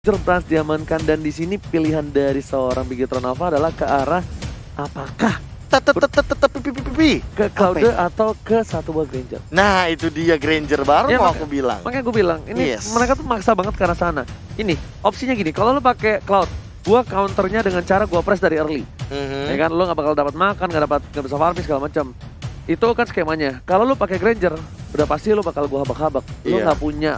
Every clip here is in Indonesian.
Berhasil diamankan dan di sini pilihan dari seorang Bigetron Alpha adalah ke arah apakah ke Cloud atau ke satu buah Granger. Nah itu dia Granger baru Ya, mau aku bilang. Makanya gue bilang ini Yes. mereka tuh maksa banget ke arah sana. Ini opsinya gini, kalau lu pakai Cloud, gua counternya dengan cara gua press dari early. Ya kan, lu nggak bakal dapat makan, nggak bisa farming segala macam. Itu kan skemanya. Kalau lu pakai Granger, udah pasti lu bakal gua habak-habak. Lu Iya. nggak punya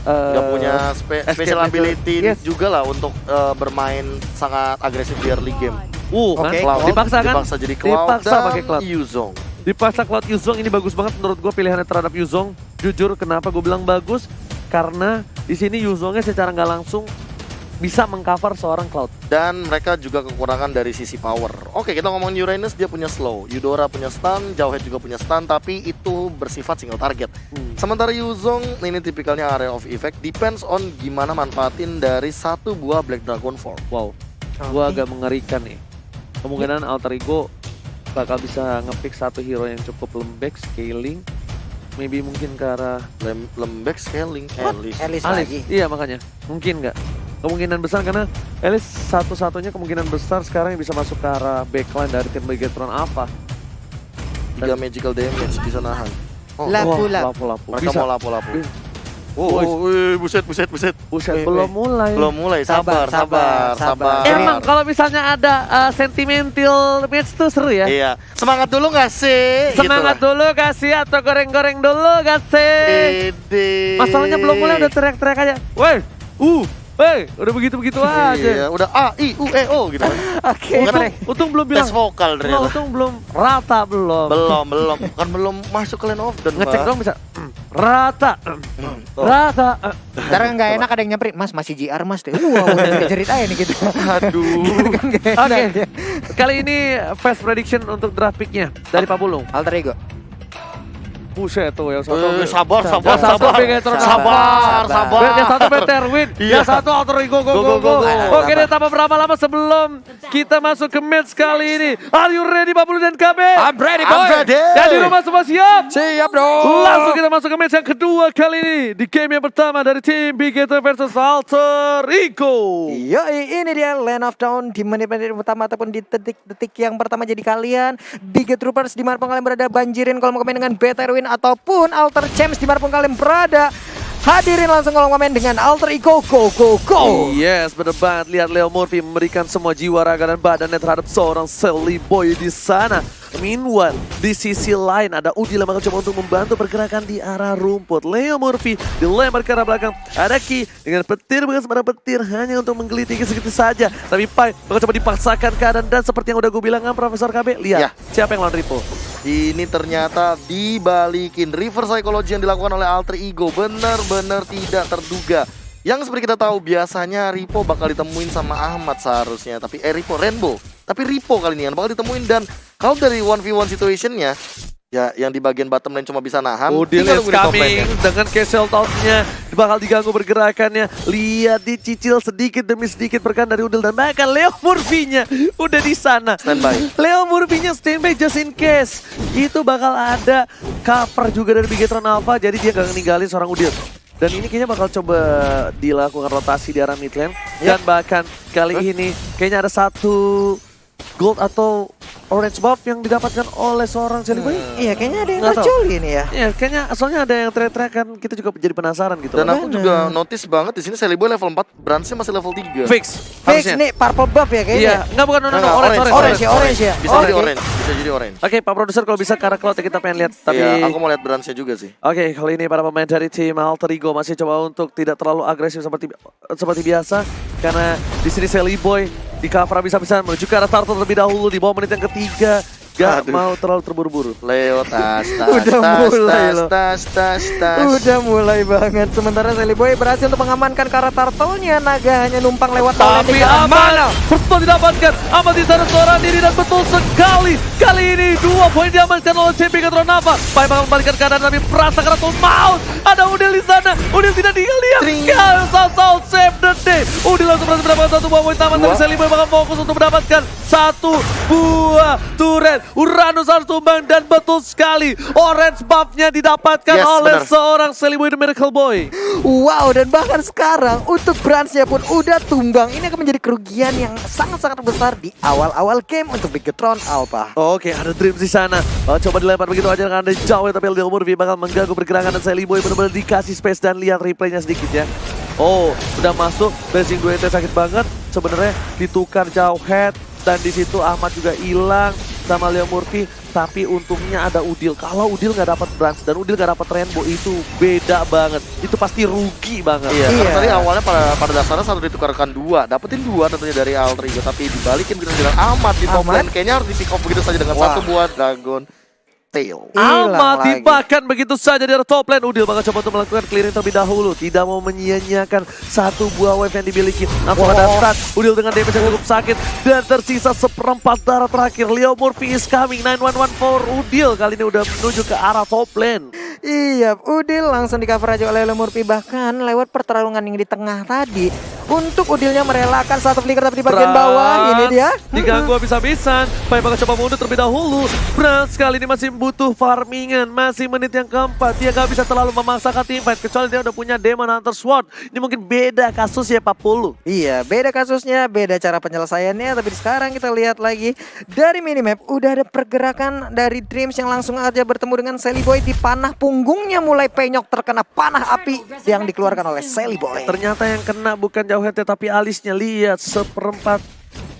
Gak punya special escape ability yes. juga lah untuk bermain sangat agresif di early game. kan? Oke. Cloud Dipaksa kan? dipaksa jadi Cloud Dipaksa dan pakai Cloud. Yuzong. Dipaksa Cloud Yuzong ini bagus banget menurut gue pilihannya terhadap Yuzong. Jujur kenapa gue bilang bagus? Karena di sini Yuzongnya secara nggak langsung bisa mengcover seorang Cloud. Dan mereka juga kekurangan dari sisi power. Oke, kita ngomongin Uranus, dia punya slow. Eudora punya stun, Jawhead juga punya stun, tapi itu bersifat single target. Sementara Yuzong ini tipikalnya area of effect, depends on gimana manfaatin dari satu buah Black Dragon Form. Wow, gue agak mengerikan nih. Kemungkinan Alter Ego bakal bisa ngepick satu hero yang cukup lembek, scaling. Maybe mungkin ke arah Lembek scaling, Alice. Alice Alice. lagi. Iya makanya, mungkin nggak? Kemungkinan besar karena Alice satu-satunya kemungkinan besar sekarang yang bisa masuk ke arah backline dari tim Bigetron Alpha. 3 magical damage bisa nahan. Oh, Lapu-lapu. Lapu-lapu. mereka Bisa. mau lapu-lapu. Bisa. Buset. Buset, Wih, belum mulai. Belum mulai, sabar. Sabar. Emang kalau misalnya ada sentimental match tuh seru ya? Iya, semangat dulu gak sih? Semangat dulu kasih atau goreng-goreng dulu kasih. Ede. Masalahnya belum mulai udah teriak-teriak aja. Woi, udah begitu-begitu aja. Iya, udah A, I, U, E, O gitu kan. Oke, Untung belum bilang. Tes vokal ternyata. Untung belum rata belum. Belum. Kan belum masuk ke lane of dan Ngecek dong bisa. Rata. Rata. ntar kan nggak enak ada yang nyamperin, Mas masih JR Mas deh. Wah, udah cerit aja nih gitu. Aduh. Kan nggak enak. Oke. Kali ini fast prediction untuk draft picknya dari Pak Bulung. Alter Ego. Buset tuh yang satu. Sabar. Yang satu Bigetron Sabar. Yang satu Peter Win, Iya. yang satu Alter Ego go. Oke deh, tanpa berapa lama sebelum kita masuk ke match kali ini. Are you ready Pak Bulung dan KB? I'm ready, boy. I'm ready. Dan di rumah semua siap? Siap dong. Langsung kita masuk ke match yang kedua kali ini. Di game yang pertama dari tim Bigetron versus Alter Ego. Yoi, ini dia Land of Dawn di menit-menit pertama ataupun di detik-detik yang pertama jadi kalian. Biget Troopers dimanapun kalian berada, banjirin kolom komen dengan Betterwin ataupun Alter Champs dimanapun kalian berada. Hadirin langsung kolom komen dengan Alter Ego, go. Yes, bener banget. Lihat Leo Murphy memberikan semua jiwa, raga, dan badannya terhadap seorang Sally Boy di sana. Meanwhile, di sisi lain ada Udil yang bakal coba untuk membantu pergerakan di arah rumput. Leo Murphy dilempar ke arah belakang. Ada Ki dengan petir bekas pada petir hanya untuk menggelitiki segitu saja. Tapi Pai bakal coba dipaksakan keadaan dan seperti yang udah gue bilang kan Profesor KB. Lihat, Ya. siapa yang lawan Ripo? Ini ternyata dibalikin reverse psychology yang dilakukan oleh Alter Ego. Benar-benar tidak terduga. Yang seperti kita tahu biasanya Ripo bakal ditemuin sama Ahmad seharusnya. Tapi Ripo Rainbow. Tapi Ripo kali ini yang bakal ditemuin. Dan kalau dari 1v1 situationnya, ya yang di bagian bottom lane cuma bisa nahan. Udil tinggal is nunggu di top coming lane-nya. dengan castle town-nya bakal diganggu pergerakannya. Lihat dicicil sedikit demi sedikit pergerakan dari Udil dan bahkan Leo Murphy-nya udah di sana. Standby. Leo Murphy-nya standby just in case. Itu bakal ada cover juga dari Bigetron Alpha jadi dia gak ninggalin seorang Udil. Dan ini kayaknya bakal coba dilakukan rotasi di arah mid lane. Dan bahkan kali ini kayaknya ada satu gold atau orange buff yang didapatkan oleh seorang Sally Boy. Iya, kayaknya ada yang Nggak tahu. tercuri ini ya. Iya, kayaknya soalnya ada yang teriak-teriakan, kita juga jadi penasaran gitu. Dan aku Bener. juga notice banget di sini Sally Boy level 4, Branch-nya masih level 3. Fix, Fix harusnya. nih purple buff ya kayaknya. Iya, enggak bukan Enggak, Orange ya. Bisa jadi Oke. orange, bisa jadi orange. Oke, Pak Produser kalau bisa ke arah Cloud ya kita pengen lihat. Tapi Iya, aku mau lihat Branch-nya juga sih. Oke, kali ini para pemain dari tim Alter Ego masih coba untuk tidak terlalu agresif seperti biasa karena di sini Sally Boy di cover bisa-bisa menuju ke arah starter terlebih dahulu di bawah menit yang ketiga. Gak Aduh. mau terlalu terburu-buru. Leo tas. Udah mulai loh. Tas. Udah mulai banget. Sementara Sally Boy berhasil untuk mengamankan karat turtle-nya. Naga hanya numpang lewat Tapi aman, betul didapatkan. Aman di sana seorang diri dan betul sekali. Kali ini 2 poin diamankan oleh tim Bigetron Alpha. Pai bakal membalikan keadaan tapi merasa karena maut. Ada Udil di sana. Udil tidak tinggal diam. South save the day. Udil langsung berhasil mendapatkan 1 buah poin taman. Tapi Sally Boy bakal fokus untuk mendapatkan 1 buah turret. Uranus harus tumbang dan betul sekali orange buff-nya didapatkan Yes, oleh benar. seorang Sally Boy The Miracle Boy. Wow, dan bahkan sekarang untuk Branch-nya pun udah tumbang. Ini akan menjadi kerugian yang sangat-sangat besar di awal-awal game untuk Bigetron Alpha. Oke, ada Dreams di sana. Coba dilempar begitu aja karena jauh, tapi Leo Murphy bakal mengganggu pergerakan dan Sally Boy benar-benar dikasih space dan lihat replaynya sedikit ya. Oh, udah masuk. Blazing 2 sakit banget. Sebenarnya ditukar jauh head dan di situ Ahmad juga hilang sama Leo Murphy. Tapi untungnya ada Udil. Kalau Udil nggak dapat Branch dan Udil nggak dapat Rainbow itu beda banget. Itu pasti rugi banget. Iya, Iya. karena tadi awalnya pada dasarnya satu ditukarkan 2, dapetin 2 tentunya dari Alter Ego, tapi dibalikin begitu dengan Ahmad di top Ahmad? lane. Kayaknya harus di pick off begitu saja dengan Wah. satu buah Dragon Tail. Hilang Ahmad lagi. dimakan begitu saja dari top lane. Udil bakal coba untuk melakukan clearing terlebih dahulu. Tidak mau menyia-nyiakan satu buah wave yang dimiliki. Langsung ada stun. Udil dengan damage yang cukup sakit. Dan tersisa seperempat darah terakhir. Leo Murphy is coming. 9114 Udil kali ini udah menuju ke arah top lane. Iya, Udil langsung di cover aja oleh Leo Murphy. Bahkan lewat pertarungan yang di tengah tadi, untuk Udilnya merelakan satu flicker tapi di bagian bawah. Ini dia. Diganggu habis-habisan. Pai bakal coba mundur terlebih dahulu. Brans kali ini masih butuh farmingan. Masih menit yang keempat. Dia gak bisa terlalu memaksakan teamfight. Kecuali dia udah punya Demon Hunter Sword. Ini mungkin beda kasus ya Pak Pulu. Iya, beda kasusnya, beda cara penyelesaiannya. Tapi sekarang kita lihat lagi dari minimap, udah ada pergerakan dari Dreams yang langsung aja bertemu dengan Sally Boy di panah punggungnya, mulai penyok terkena panah api yang dikeluarkan oleh Sally Boy. Ternyata yang kena bukan jauh headnya tapi alisnya. Lihat seperempat.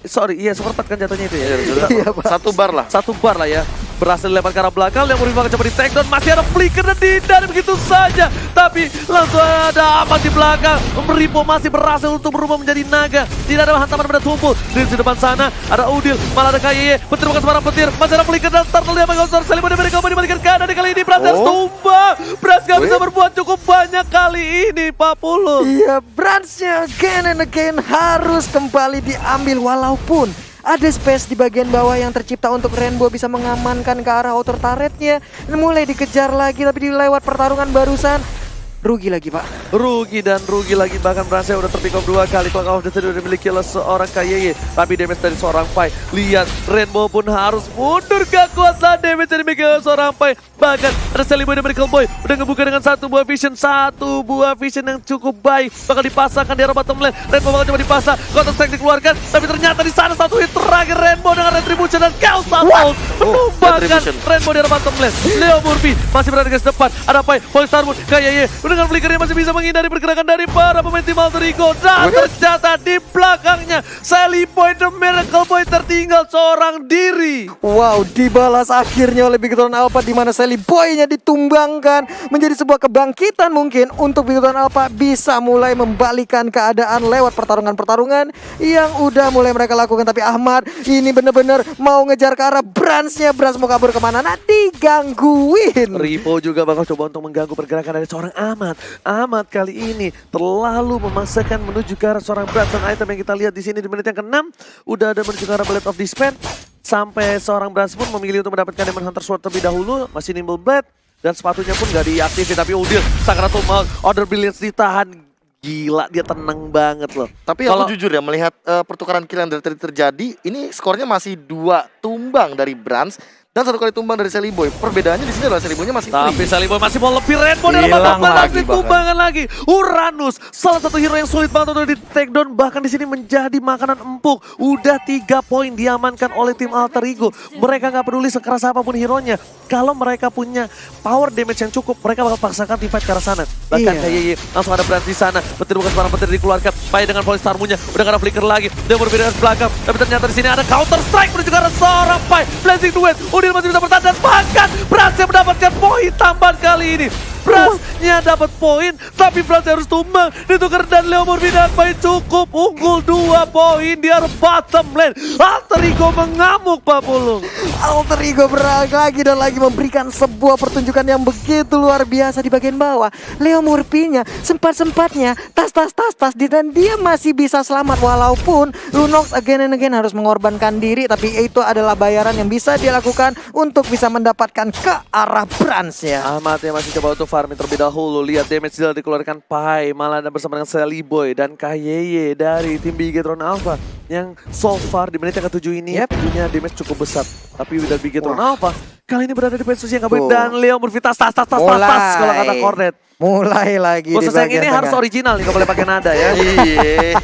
Seperempat kan jatuhnya itu ya. Iya, Pak. Satu bar lah. Satu bar lah ya. Berhasil dilempar ke arah belakang. Yang Murphy coba di take down. Masih ada flicker dan dihindari begitu saja. Tapi langsung ada Ahmad di belakang. Ripo masih berhasil untuk berubah menjadi naga. Tidak ada hantaman pada tumpul. Di depan sana ada Udil. Malah ada KYY. Petir bukan sembarang petir. Masih ada flicker dan start dia pakai Oscar. Sally Boy mereka dibalikan keadaan kali ini. Bras harus tumbang. Bras gak bisa berbuat cukup banyak kali ini Pak Pulu. Iya, Branch-nya again and again harus kembali diambil walaupun ada space di bagian bawah yang tercipta untuk Rainbow bisa mengamankan ke arah outer turret-nya. Mulai dikejar lagi tapi di lewat pertarungan barusan rugi lagi Pak. Rugi dan rugi lagi, bahkan Bransnya udah terpick off 2 kali. Clock of the City udah dimiliki oleh seorang KYY, tapi damage dari seorang Pai. Lihat Rainbow pun harus mundur, gak kuat lah damage yang dimiliki oleh seorang Pai. Bahkan ada Sally Boy dan Miracle Boy udah ngebuka dengan satu buah vision yang cukup baik. Bakal dipasangkan di arah bottom lane. Rainbow bakal coba dipasang, counter strike dikeluarkan, tapi ternyata di sana satu hit terakhir Rainbow dengan Retribution dan Chaos Assault menumbangkan Retribution. Rainbow di arah bottom lane. Leo Murphy masih berada di garis depan, ada Pai, Polestar Moon, KYY dengan flickernya masih bisa menghindari pergerakan dari para pemain tim Alter Ego. Dan ternyata di belakangnya Sally Boy The Miracle Boy tertinggal seorang diri. Wow, dibalas akhirnya oleh Bigetron Alpha di mana Sally Boy-nya ditumbangkan, menjadi sebuah kebangkitan mungkin untuk Bigetron Alpha bisa mulai membalikan keadaan lewat pertarungan-pertarungan yang udah mulai mereka lakukan. Tapi Ahmad ini bener-bener mau ngejar ke arah Branch-nya. Branch mau kabur kemana? Nah, digangguin. Ripo juga bakal coba untuk mengganggu pergerakan dari seorang Ahmad. Ahmad kali ini terlalu memaksakan menuju ke arah seorang Branch, dan item yang kita lihat di sini di menit yang ke-6 udah ada menuju ke arah Blade of Despair. Sampai seorang Branch pun memilih untuk mendapatkan Demon Hunter Sword terlebih dahulu, masih nimble blade dan sepatunya pun gak diaktifin. Tapi Udil Sakratul Maut, Order Brilliance ditahan. Gila, dia tenang banget loh. Tapi aku jujur ya melihat pertukaran kill yang dari tadi terjadi, ini skornya masih 2 tumbang dari Branch dan 1 kali tumbang dari Sally Boy. Perbedaannya di sini adalah Sally Boy-nya masih Tapi free. Sally Boy masih mau lebih. Rainbow dalam Hilang babak lagi lagi, tumbangan lagi. Uranus, salah satu hero yang sulit banget untuk di take down, bahkan di sini menjadi makanan empuk. Udah 3 poin diamankan oleh tim Alter Ego. Mereka nggak peduli sekeras apapun hero-nya. Kalau mereka punya power damage yang cukup, mereka bakal paksakan team fight ke arah sana. Bahkan KYY langsung ada Branch di sana. Petir bukan sembarang petir dikeluarkan. Pai dengan Polestar Moon-nya udah gak ada flicker lagi. Dia berbeda dengan belakang. Tapi ternyata di sini ada counter strike menuju ke arah seorang Pai. Blazing Duet. Udil masih bisa bertahan dan bahkan Branch yang mendapatkan poin tambahan kali ini. Branch-nya dapat poin, tapi Branch harus tumbang. Ditukar dan Leo Murphy dan Pai cukup unggul 2 poin di arah bottom lane. Alter Ego mengamuk Pak Pulung. Alter Ego berang lagi dan lagi memberikan sebuah pertunjukan yang begitu luar biasa di bagian bawah. Leo Murphy-nya sempat-sempatnya tas dan dia masih bisa selamat walaupun Lunox again and again harus mengorbankan diri, tapi itu adalah bayaran yang bisa dia lakukan untuk bisa mendapatkan ke arah Branch-nya. Ahmad yang masih coba untuk farming terlebih dahulu. Lihat damage sudah dikeluarkan Pai, malah ada bersama dengan Sally Boy dan KYY dari tim Bigetron Alpha. yang so far di menit yang ke-7 ini punya damage cukup besar. Tapi dari Bigetron apa? Kali ini berada di posisi yang gak baik dan Leo Murphy tas kalau kata Cornet. Mulai lagi Ghost di yang ini bagian harus tengah. original nih, gak boleh pakai nada ya. Iya.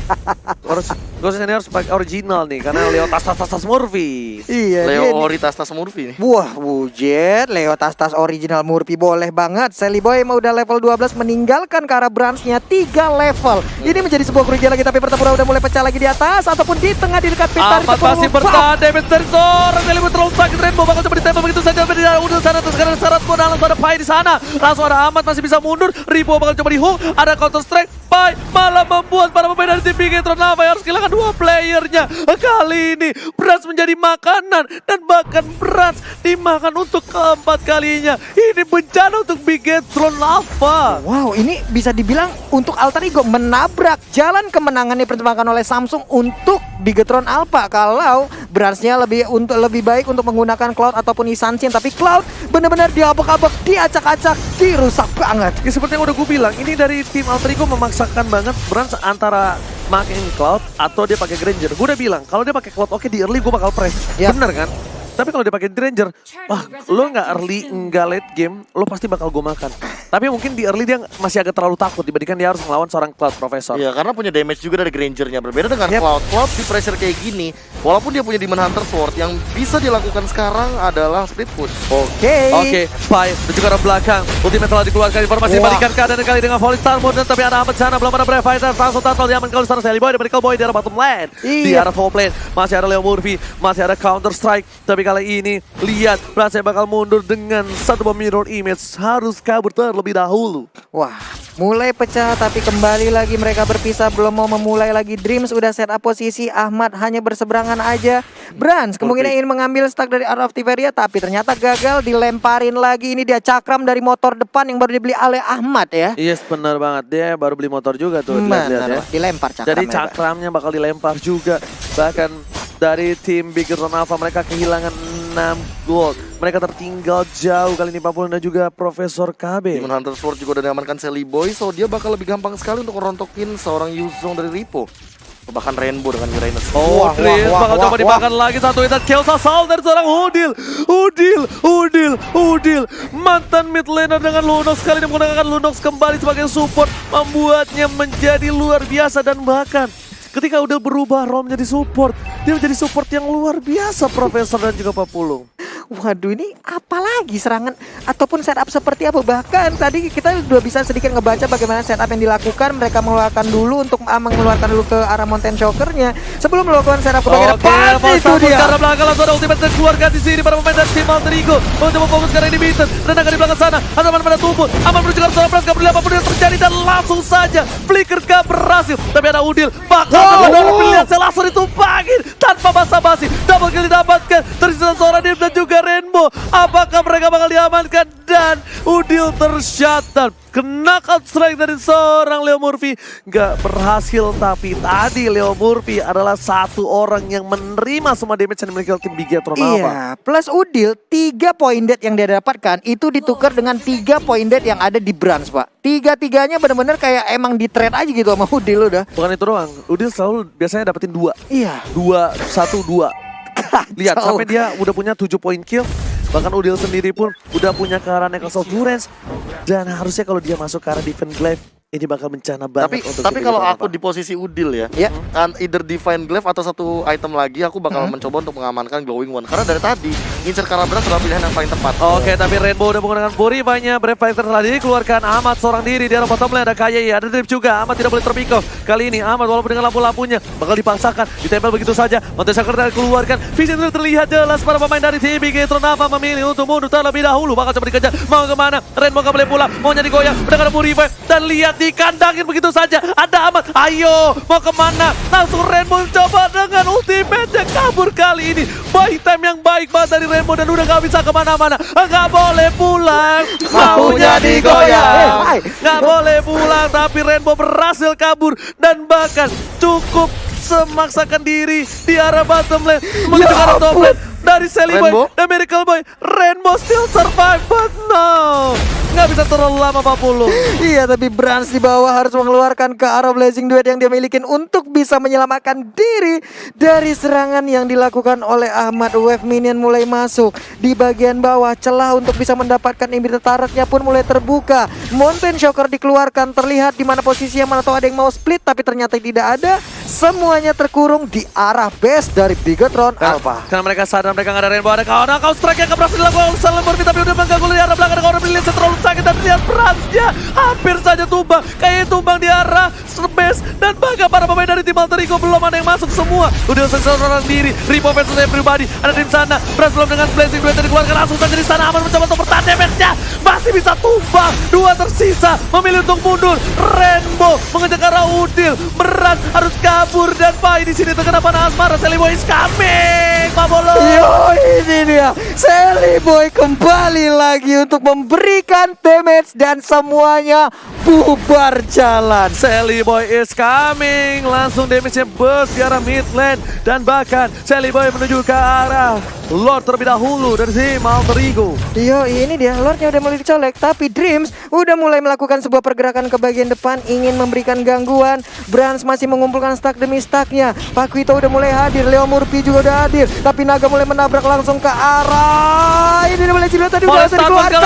Ghost ini harus pakai original nih, karena Leo tas Murphy. Iya, Leo dia Ori tas Murphy nih. Wah, bujet, Leo tas original Murphy boleh banget. Sally Boy mau udah level 12 meninggalkan ke arah branch-nya 3 level. Ini menjadi sebuah kerugian lagi, tapi Pertapura udah mulai pecah lagi di atas ataupun di tengah di dekat pintar. Amat masih bertahan, damage dari seorang Sally Boy terlalu sakit. Rainbow bakal coba ditembak begitu saja, tapi dia udah sana terus sekarang syarat pun langsung ada Pai di sana. Langsung ada Amat masih bisa mundur, Ripo bakal coba di hook, ada counter strike. Pai malah membuat para pemain dari tim Bigetron Alpha yang harus kehilangan 2 playernya. Kali ini Brans menjadi makanan dan bahkan Brans dimakan untuk keempat kalinya. Ini bencana untuk Bigetron Alpha. Wow, ini bisa dibilang untuk Alter Ego menabrak jalan kemenangan yang dipertimbangkan oleh Samsung untuk Bigetron Alpha. Kalau branch-nya lebih baik untuk menggunakan Cloud ataupun Isansin, tapi Cloud benar-benar diabak-abak, diacak-acak, dirusak banget. Ya seperti yang udah gue bilang, ini dari tim Alter Ego memaksakan banget Brans antara makin Cloud atau dia pakai Granger. Gue udah bilang kalau dia pakai Cloud oke di early gue bakal press. Yap. Bener kan? Tapi kalau dia pakai Granger, wah lo nggak early, nggak late game, lo pasti bakal gue makan. Tapi mungkin di early dia masih agak terlalu takut dibandingkan dia harus melawan seorang Cloud Professor. Iya, karena punya damage juga dari Grangernya. Berbeda dengan Yep. Cloud di pressure kayak gini, walaupun dia punya Demon Hunter Sword, yang bisa dilakukan sekarang adalah split push. Oke, Pai dan juga arah belakang. Ultimate telah dikeluarkan, informasi dibalikan keadaan kali dengan Volley Star Mode, tapi ada Ahmad sana, belum ada Brave Fighter, langsung tackle diaman kalau Star Sally Boy dan Medical Boy di arah bottom lane. Di arah top lane, masih ada Leo Murphy, masih ada Counter Strike, tapi kali ini lihat Brans bakal mundur dengan satu bom mirror image, harus kabur terlebih dahulu. Wah, mulai pecah tapi kembali lagi mereka berpisah, belum mau memulai lagi. Dreams udah set up posisi, Ahmad hanya berseberangan aja. Brans kemungkinan ingin mengambil stack dari Art of Tiberia, tapi ternyata gagal, dilemparin lagi. Ini dia cakram dari motor depan yang baru dibeli oleh Ahmad ya. Yes, benar banget, dia baru beli motor juga tuh, lihat-lihat ya. Dilempar cakram. Jadi cakramnya bakal dilempar juga. Bahkan dari tim Bigetron Alpha mereka kehilangan 6 gold. Mereka tertinggal jauh kali ini Papul dan juga Profesor KB. Demon Hunter Sword juga udah diamankan Sally Boy, so dia bakal lebih gampang sekali untuk merontokin seorang Yuzong dari Ripo. Bahkan Rainbow dengan Uranus. Dreams bakal coba dimakan lagi satu hit kill assault dari seorang Udil. Mantan mid laner dengan Lunox kali ini menggunakan Lunox kembali sebagai support, membuatnya menjadi luar biasa dan bahkan ketika udah berubah role menjadi support, dia menjadi support yang luar biasa Profesor dan juga Papulung. Waduh, ini apalagi serangan ataupun setup seperti apa? Bahkan tadi kita udah bisa sedikit ngebaca bagaimana setup yang dilakukan. Mereka mengeluarkan dulu untuk mengeluarkan dulu ke arah Mountain Choker-nya sebelum melakukan setup ke bagian depan. Itu dia. Karena belakang langsung ada ultimate keluarga di sini para pemain dari tim Alter Ego. Mencoba fokus karena ini Beaten. Renangkan di belakang sana. Ada pada tubuh. Aman menuju ke arah Brans. Gak boleh apapun yang terjadi dan langsung saja flicker gak berhasil. Tapi ada Udil. Bakal kedua pilihan langsung ditumpangin tanpa basa-basi. Double kill didapatkan dari seorang Dim dan juga Rainbow. Apakah mereka bakal diamankan dan Udil tershutdown. Knockout strike dari seorang Leo Murphy gak berhasil, tapi tadi Leo Murphy adalah satu orang yang menerima semua damage yang dimiliki oleh tim Bigetron Alpha. Iya, plus Udil 3 point dead yang dia dapatkan itu ditukar dengan 3 point dead yang ada di Brans, Pak. Tiga-tiganya benar-benar kayak emang di trade aja gitu sama Udil udah. Bukan itu doang, Udil selalu biasanya dapetin 2. Iya. 2-1-2. Lihat sampai dia udah punya 7 point kill. Bahkan Udil sendiri pun udah punya ke arah Necklace of Durance. Dan harusnya kalau dia masuk ke arah Defense Glaive, ini bakal bencana banget untuk tapi tim kalau Bigetron aku Alpha. di posisi Udil ya, Ya. either Divine Glaive atau satu item lagi, aku bakal mencoba untuk mengamankan Glowing One. Karena dari tadi ngincer Karabras adalah pilihan yang paling tepat. Oke, tapi Rainbow udah menggunakan Purify-nya. Brave Fighter telah dikeluarkan. Ahmad seorang diri di arah bottom lane. Ada KYI, ada Drip juga. Ahmad tidak boleh terpick off. Kali ini Ahmad walaupun dengan lampu-lampunya bakal dipaksakan, ditempel begitu saja. Mountain Shaker dikeluarkan. Vision itu terlihat jelas para pemain dari tim Bigetron Alpha memilih untuk mundur terlebih dahulu. Bakal coba dikejar. Mau kemana? Rainbow gak boleh pulang. Maunya digoyang. Udah ada Purify. Dan lihat dikandangin begitu saja. Ada Ahmad. Ayo, mau kemana? Langsung Rainbow coba dengan ultimate-nya kabur kali ini. Buy time yang baik banget dari Rainbow dan udah gak bisa kemana-mana. Gak boleh pulang. Maunya digoyang. Gak boleh pulang, tapi Rainbow berhasil kabur dan bahkan cukup memaksakan diri di arah bottom lane menuju ke arah top lane dari Sally Boy Rainbow. dan Miracle Boy. Rainbow still survive, but no. nggak bisa terlalu lama 40. Iya, tapi Brans di bawah harus mengeluarkan ke arah Blazing Duet yang dia milikin untuk bisa menyelamatkan diri dari serangan yang dilakukan oleh Ahmad. Wave minion mulai masuk di bagian bawah, celah untuk bisa mendapatkan imbit turretnya pun mulai terbuka. Mountain Shocker dikeluarkan, terlihat di mana posisinya, mana tahu ada yang mau split, tapi ternyata tidak ada. Semuanya terkurung di arah base dari Bigetron Alpha. Karena mereka sadar mereka nggak ada Rainbow, ada kawan kau strike yang berhasil dilakukan oleh Salemurfi, tapi udah mengganggu di arah belakang. Orang Brilliant terlalu sakit dan lihat Bransnya hampir saja tumbang. Kayaknya tumbang di arah base, dan bahkan para pemain dari tim Alter Ego belum ada yang masuk semua. Udah selesai seorang diri, Ripo versus everybody ada di sana. Brans belum dengan Blazing Duet yang dikeluarkan langsung saja di sana. Aman mencoba untuk bertahan, damage-nya masih bisa tumbang. Dua tersisa memilih untuk mundur. Rainbow mengejar ke arah Udil, Brans harus kabur dan Pai di sini terkena panah asmara. Sally Boy is coming, Pak Bolo. Yo, ini dia Sally Boy kembali lagi untuk memberikan damage dan semuanya bubar jalan. Sally Boy is coming, langsung damage-nya burst di arah mid lane, dan bahkan Sally Boy menuju ke arah Lord terlebih dahulu dari tim Alter Ego. Yo, ini dia Lordnya udah mulai dicolek, tapi Dreams udah mulai melakukan sebuah pergerakan ke bagian depan, ingin memberikan gangguan. Brans masih mengumpulkan stack demi stacknya. Pakuito udah mulai hadir, Leo Murphy juga udah hadir, tapi Naga mulai menabrak langsung ke arah ini mulai Cilo tadi udah bisa dikeluarkan.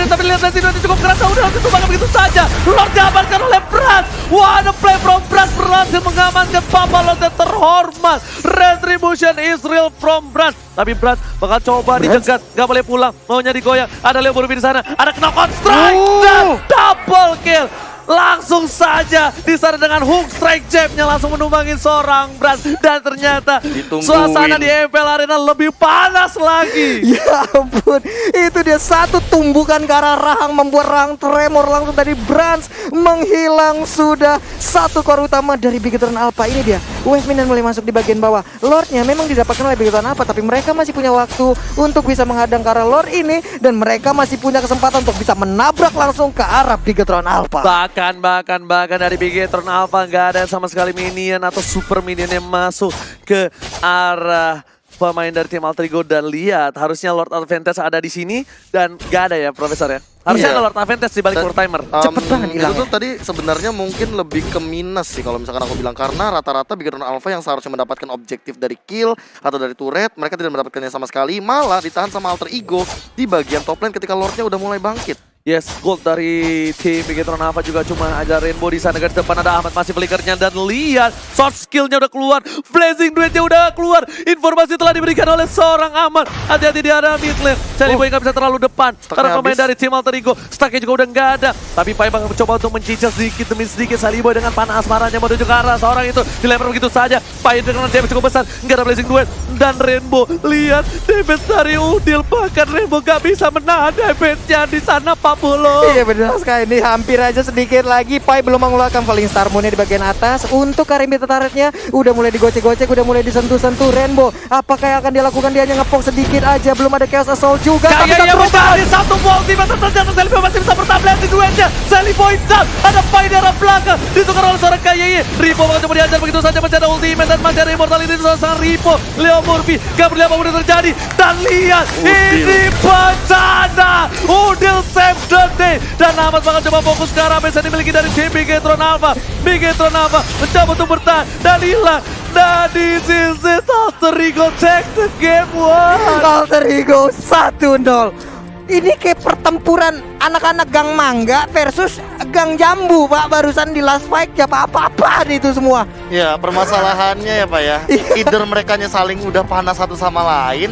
Tapi lihat dari sini cukup keras, udah langsung tumbang begitu saja. Lord diamankan oleh Brans. What a play from Brans, berhasil mengamankan Papa Lord yang terhormat. Retribution is real from Brans. Tapi Brans bakal coba dijegat, gak boleh pulang, maunya digoyang. Ada Leo Murphy di sana, ada knock on strike dan double kill. Langsung saja di sana dengan hook strike jab-nya langsung menumbangin seorang Brans, dan ternyata suasana di MPL Arena lebih panas lagi. Ya ampun, itu dia satu tumbukan ke arah rahang, membuat rahang tremor langsung dari Brans, menghilang sudah satu core utama dari Bigetron Alpha. Ini dia Wave Minion mulai masuk di bagian bawah. Lordnya memang didapatkan oleh Bigetron Alpha, tapi mereka masih punya waktu untuk bisa menghadang ke arah Lord ini, dan mereka masih punya kesempatan untuk bisa menabrak langsung ke arah Bigetron Alpha. Bahkan dari Bigetron Alpha nggak ada sama sekali minion atau super minion yang masuk ke arah pemain dari tim Alter Ego. Dan lihat, harusnya Lord Advantage ada di sini dan nggak ada ya, Profesor ya. Harusnya ada Lord Advantage di balik World Timer. Cepet banget hilang. Itu tuh tadi sebenarnya mungkin lebih ke minus sih kalau misalkan aku bilang, karena rata-rata Bigetron Alpha yang seharusnya mendapatkan objektif dari kill atau dari turret, mereka tidak mendapatkannya sama sekali, malah ditahan sama Alter Ego di bagian top lane ketika Lordnya udah mulai bangkit. Yes, gold dari tim Bigetron Alpha juga cuma ada Rainbow di sana. Ke depan ada Ahmad masih flickernya, dan lihat short skillnya udah keluar, Blazing Duetnya udah keluar. Informasi telah diberikan oleh seorang Ahmad. Hati-hati di arah mid lane. Sally Boy nggak bisa terlalu depan karena pemain dari tim Alter Ego stacknya juga udah nggak ada. Tapi Pai bakal mencoba untuk mencicil sedikit demi sedikit. Sally Boy dengan panah asmaranya menuju ke arah seorang itu, dilempar begitu saja. Pai dengan damage cukup besar, nggak ada Blazing Duet, dan Rainbow lihat damage dari Udil, bahkan Rainbow nggak bisa menahan damage-nya di sana. Bolo. Iya benar sekali, ini hampir aja sedikit lagi. Pai belum mengeluarkan Falling Star Moon-nya di bagian atas. Untuk Karimbi turretnya udah mulai digocek-gocek, udah mulai disentuh-sentuh. Rainbow, apakah yang akan dilakukan? Dia hanya ngepok sedikit aja, belum ada Chaos Assault juga. Kayaknya mencari satu ultimate, ternyata Sally Boy masih bisa bertahan di duetnya. Sally Boy down, ada Pai di arah belakang, ditukar oleh seorang KYY. Ripo bakal coba diajar begitu saja, masih ada ultimate dan masih ada immortality di seorang Ripo. Leo Murphy, gak peduli apapun yang terjadi. Dan lihat, ini bencana. Udil save the day, dan Ahmad bakal coba fokus ke arah base yang dimiliki dari tim Bigetron Alpha. Bigetron Alpha mencoba untuk bertahan dan hilang. Dan di sisi Alter Ego take the game one. Alter Ego 1-0. Ini kayak pertempuran anak-anak Gang Mangga versus Gang Jambu, Pak. Barusan di last fight ya apa-apa itu semua. Ya, permasalahannya ya Pak ya, either merekanya saling udah panas satu sama lain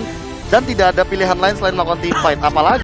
dan tidak ada pilihan lain selain melakukan team fight. Apalagi